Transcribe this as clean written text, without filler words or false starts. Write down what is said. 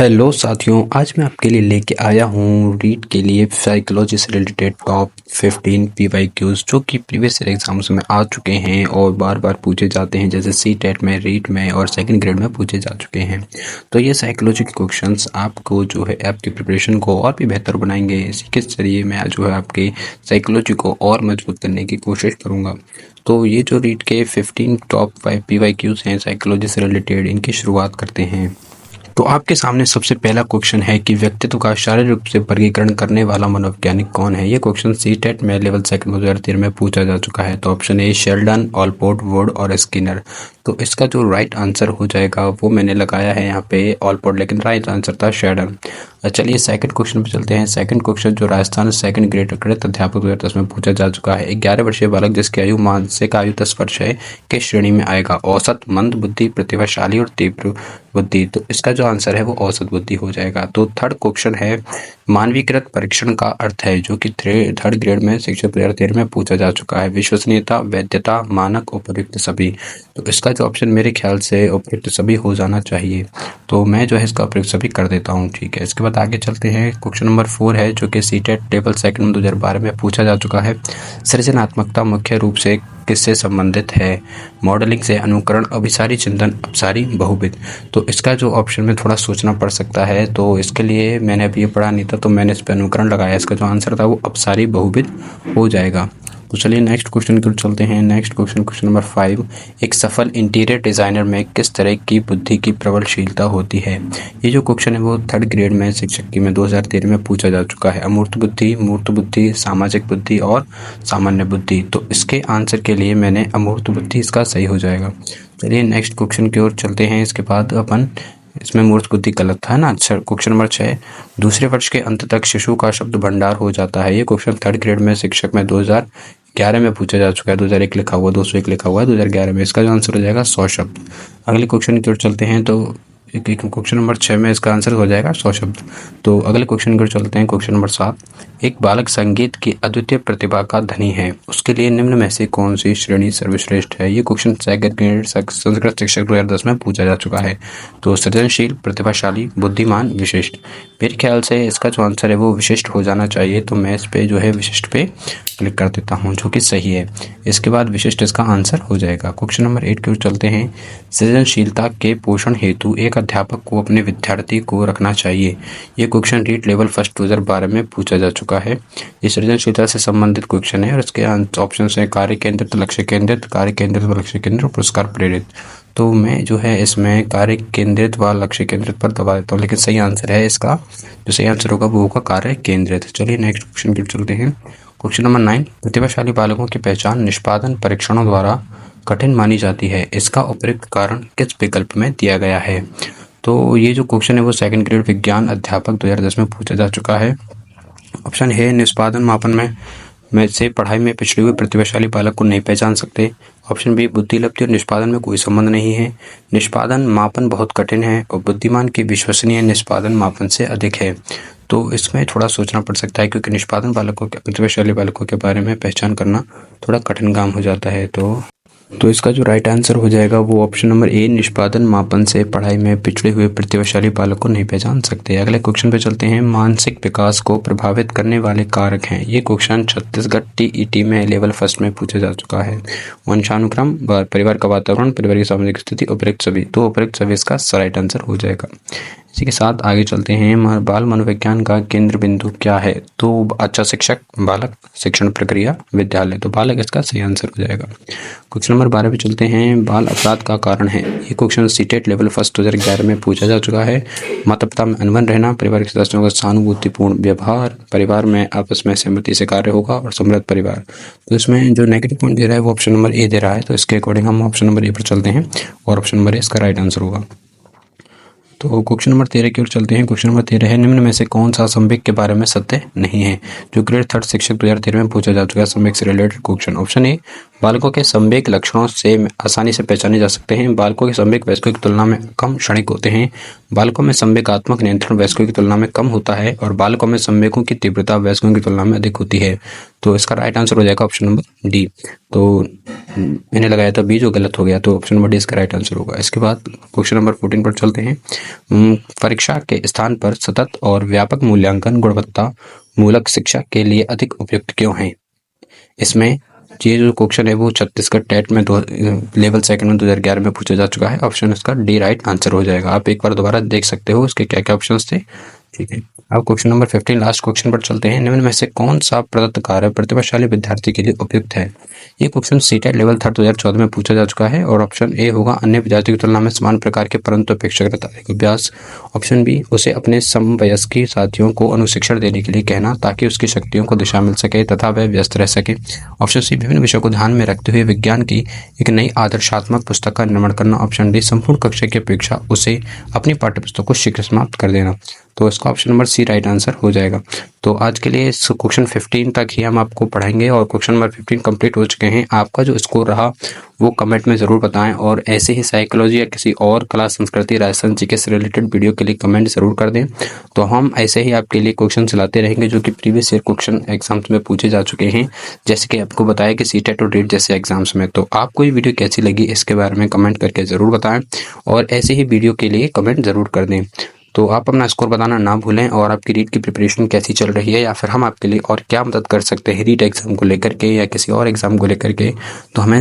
Hello साथियों, आज मैं आपके लिए लेके आया हूँ रीट के लिए साइकोलॉजी से रिलेटेड टॉप 15 पीवाईक्यूज जो कि प्रीवियस ईयर एग्जाम्स में आ चुके हैं और बार बार पूछे जाते हैं, जैसे सी टेट में, रीट में और सेकंड ग्रेड में पूछे जा चुके हैं। तो ये साइकोलॉजी के क्वेश्चंस आपको जो है आपकी प्रिपरेशन को और भी बेहतर बनाएंगे। इसी के जरिए मैं जो है आपके साइकोलॉजी को और मजबूत करने की कोशिश करूँगा। तो ये जो रीट के 15 टॉप 5 पीवाईक्यूज हैं साइकोलॉजी से रिलेटेड, इनकी शुरुआत करते हैं। तो आपके सामने सबसे पहला क्वेश्चन है कि व्यक्तित्व का शारीरिक रूप से वर्गीकरण करने वाला मनोवैज्ञानिक कौन है। ये क्वेश्चन सी टेट में लेवल सेकंड 2013 में पूछा जा चुका है। तो option A Sheldon, Allport, would और स्किनर। तो इसका जो राइट आंसर हो जाएगा वो मैंने लगाया है यहाँ पे ऑलपोर्ट, लेकिन राइट आंसर था शेल्डन। चलिए सेकंड क्वेश्चन पे चलते हैं। सेकंड क्वेश्चन जो राजस्थान सेकंड ग्रेड गणित अध्यापक 2010 में पूछा जा चुका है। 11 वर्षीय बालक जिसकी आयु मानसिक आयु 10 वर्ष है किस श्रेणी में आएगा? औसत, मंद बुद्धि, प्रतिभाशाली और तीव्र बुद्धि। तो इसका जो आंसर है वो औसत बुद्धि हो जाएगा। तो थर्ड क्वेश्चन है मानवीकृत परीक्षण का अर्थ है, जो कि थर्ड ग्रेड में शिक्षक 2013 में पूछा जा चुका है। विश्वसनीयता, वैधता, मानक, उपयुक्त सभी। तो इसका जो ऑप्शन मेरे ख्याल से उपयुक्त सभी हो जाना चाहिए, तो मैं जो है इसका उपयुक्त सभी कर देता हूँ। ठीक है, इसके बाद आगे चलते हैं। क्वेश्चन नंबर 4 है जो कि सी टेट लेवल सेकंड 2012 में पूछा जा चुका है। सृजनात्मकता मुख्य रूप से किससे संबंधित है? मॉडलिंग से, अनुकरण, अभिसारी चिंतन, अपसारी, बहुविध। तो इसका जो ऑप्शन में थोड़ा सोचना पड़ सकता है, तो इसके लिए मैंने अभी ये पढ़ा नहीं था तो मैंने इस पर अनुकरण लगाया। इसका जो आंसर था वो अपसारी बहुविध हो जाएगा। तो चलिए नेक्स्ट क्वेश्चन की ओर चलते हैं। नेक्स्ट क्वेश्चन, क्वेश्चन नंबर 5, एक सफल इंटीरियर डिजाइनर में किस तरह की बुद्धि की प्रबलशीलता होती है? ये जो क्वेश्चन है वो थर्ड ग्रेड में शिक्षक की में 2013 में पूछा जा चुका है। अमूर्त बुद्धि, मूर्त बुद्धि, सामाजिक बुद्धि और सामान्य बुद्धि। तो इसके आंसर के लिए मैंने अमूर्त बुद्धि, इसका सही हो जाएगा। चलिए नेक्स्ट क्वेश्चन की ओर चलते हैं। इसके बाद अपन इसमें मूर्त बुद्धि गलत था ना। अच्छा, क्वेश्चन नंबर 6, दूसरे वर्ष के अंत तक शिशु का शब्द भंडार हो जाता है। ये क्वेश्चन थर्ड ग्रेड में शिक्षक में 2011 में पूछा जा चुका है। 2001 लिखा हुआ, 201 लिखा हुआ है 2011 में। इसका जो आंसर हो जाएगा 100 शब्द। अगले क्वेश्चन की ओर चलते हैं। तो क्वेश्चन नंबर 6 में इसका आंसर हो जाएगा 100 शब्द। तो अगले क्वेश्चन की ओर चलते हैं। क्वेश्चन नंबर 7, एक बालक संगीत की अद्वितीय प्रतिभा का धनी है, उसके लिए निम्न में से कौन सी श्रेणी सर्वश्रेष्ठ है? ये क्वेश्चन सेकंड ग्रेड संस्कृत शिक्षक 2010 में पूछा जा चुका है। तो सृजनशील, प्रतिभाशाली, बुद्धिमान, विशिष्ट। मेरे ख्याल से इसका जो आंसर है वो विशिष्ट हो जाना चाहिए, तो मैं इस पे जो है विशिष्ट पे क्लिक कर देता हूँ, जो कि सही है। इसके बाद विशिष्ट इसका आंसर हो जाएगा। क्वेश्चन नंबर 8 की ओर चलते हैं। सृजनशीलता के पोषण हेतु एक अध्यापक को अपने विद्यार्थी को रखना चाहिए। ये क्वेश्चन रीट लेवल फर्स्ट 2012 में पूछा जा चुका है। ये सृजनशीलता से संबंधित क्वेश्चन है और इसके ऑप्शन है कार्य केंद्रित, लक्ष्य केंद्रित, कार्य केंद्रित व लक्ष्य केंद्रित और पुरस्कार प्रेरित। तो मैं जो है इसमें कार्य केंद्रित व लक्ष्य केंद्रित पर दबा देता हूँ, लेकिन सही आंसर है इसका, जो सही आंसर होगा वो होगा कार्य केंद्रित। चलिए नेक्स्ट क्वेश्चन की ओर चलते हैं। क्वेश्चन नंबर 9, प्रतिभाशाली बालकों की पहचान निष्पादन परीक्षणों द्वारा कठिन मानी जाती है, इसका उपयुक्त कारण किस विकल्प में दिया गया है? तो ये जो क्वेश्चन है वो सेकंड ग्रेड विज्ञान अध्यापक 2010 में पूछा जा चुका है। ऑप्शन है निष्पादन मापन में से पढ़ाई में पिछड़े हुए प्रतिभाशाली बालक को नहीं पहचान सकते। ऑप्शन बी, बुद्धि लब्धि और निष्पादन में कोई संबंध नहीं है, निष्पादन मापन बहुत कठिन है और बुद्धिमान की विश्वसनीय निष्पादन मापन से अधिक है। तो इसमें थोड़ा सोचना पड़ सकता है, क्योंकि निष्पादन बालकों के, प्रतिभाशाली बालकों के बारे में पहचान करना थोड़ा कठिन काम हो जाता है। तो इसका जो राइट आंसर हो जाएगा वो ऑप्शन नंबर ए, निष्पादन मापन से पढ़ाई में पिछड़े हुए प्रतिभाशाली बालक को नहीं पहचान सकते। अगले क्वेश्चन पे चलते हैं। मानसिक विकास को प्रभावित करने वाले कारक हैं। ये क्वेश्चन छत्तीसगढ़ टीईटी में लेवल फर्स्ट में पूछा जा चुका है। वंशानुक्रम, परिवार का वातावरण, परिवार की सामाजिक स्थिति, उपयुक्त सभी। तो उपयुक्त सभी इसका राइट आंसर हो जाएगा। इसी के साथ आगे चलते हैं। बाल मनोविज्ञान का केंद्र बिंदु क्या है? तो अच्छा शिक्षक, बालक, शिक्षण प्रक्रिया, विद्यालय। तो बालक इसका सही आंसर हो जाएगा। क्वेश्चन नंबर 12 पे चलते हैं। बाल अपराध का कारण है। ये क्वेश्चन सीटेट लेवल फर्स्ट 2011 में पूछा जा चुका है। माता पिता में अनबन रहना, परिवार के सदस्यों का सहानुभूतिपूर्ण व्यवहार, परिवार में आपस में सहमति से कार्य होगा और समृद्ध परिवार। तो इसमें जो नेगेटिव पॉइंट दे रहा है वो ऑप्शन नंबर ए दे रहा है, तो इसके अकॉर्डिंग हम ऑप्शन नंबर ए पर चलते हैं और ऑप्शन नंबर ए इसका राइट आंसर होगा। तो क्वेश्चन नंबर 13 की ओर चलते हैं। क्वेश्चन नंबर 13 है, निम्न में से कौन सा संवेग के बारे में सत्य नहीं है? जो ग्रेड थर्ड शिक्षक 2013 में पूछा जा चुका है संवेग से रिलेटेड क्वेश्चन। ऑप्शन ए, बालकों के संवेग लक्षणों से आसानी से पहचाने जा सकते हैं। बालकों के संवेग वयस्कों की तुलना में कम क्षणिक होते हैं। बालकों में संवेगात्मक नियंत्रण वयस्कों की तुलना में कम होता है और बालकों में संवेगों की तीव्रता वयस्कों की तुलना में अधिक होती है। तो इसका राइट आंसर हो जाएगा ऑप्शन नंबर डी। तो मैंने लगाया था बी जो गलत हो गया, तो ऑप्शन नंबर डी इसका राइट आंसर होगा। इसके बाद क्वेश्चन नंबर 14 पर चलते हैं। परीक्षा के स्थान पर सतत और व्यापक मूल्यांकन गुणवत्ता मूलक शिक्षा के लिए अधिक उपयुक्त क्यों है? इसमें ये जो क्वेश्चन है वो छत्तीसगढ़ टेट में लेवल सेकंड में 2011 में पूछा जा चुका है। ऑप्शन इसका डी राइट आंसर हो जाएगा। आप एक बार दोबारा देख सकते हो इसके क्या क्या ऑप्शन थे। ठीक है, अब क्वेश्चन नंबर 15 लास्ट क्वेश्चन पर चलते हैं। निम्न में से कौन सा प्रदत्त कार्य प्रतिभाशाली विद्यार्थी के लिए उपयुक्त है? ये क्वेश्चन सीटेट लेवल 3 2014 में पूछा जा चुका है और ऑप्शन ए होगा अन्य विद्यार्थियों की तुलना में समान प्रकार के परंतु अपेक्षाकृत अधिक अभ्यास। ऑप्शन बी उसे अपने समवयस्की साथियों को अनुशिक्षण देने के लिए कहना ताकि उसकी शक्तियों को दिशा मिल सके तथा वह व्यस्त रह सके। ऑप्शन सी विभिन्न विषयों को ध्यान में रखते हुए विज्ञान की एक नई आदर्शात्मक पुस्तक का निर्माण करना। ऑप्शन डी संपूर्ण कक्षा की अपेक्षा उसे अपनी पाठ्यपुस्तक को शीघ्र समाप्त कर देना। तो इसका option number C right answer हो जाएगा। तो आज के लिए इस क्वेश्चन 15 तक ही हम आपको पढ़ाएंगे और क्वेश्चन नंबर 15 कंप्लीट हो चुके हैं। आपका जो स्कोर रहा वो कमेंट में ज़रूर बताएं और ऐसे ही साइकोलॉजी या किसी और कला संस्कृति राजस्थान जीके से रिलेटेड वीडियो के लिए कमेंट ज़रूर कर दें। तो हम ऐसे ही आपके लिए क्वेश्चन चलाते रहेंगे जो कि प्रीवियस ईयर क्वेश्चन एग्जाम्स में पूछे जा चुके हैं, जैसे कि आपको बताया कि सीटेट और रीट जैसे एग्जाम्स में। तो आपको ये वीडियो कैसी लगी इसके बारे में कमेंट करके ज़रूर बताएं और ऐसे ही वीडियो के लिए कमेंट ज़रूर कर दें। तो आप अपना स्कोर बताना ना भूलें और आपकी रीट की प्रिपरेशन कैसी चल रही है या फिर हम आपके लिए और क्या मदद कर सकते हैं रीट एग्ज़ाम को लेकर के या किसी और एग्ज़ाम को लेकर के, तो हमें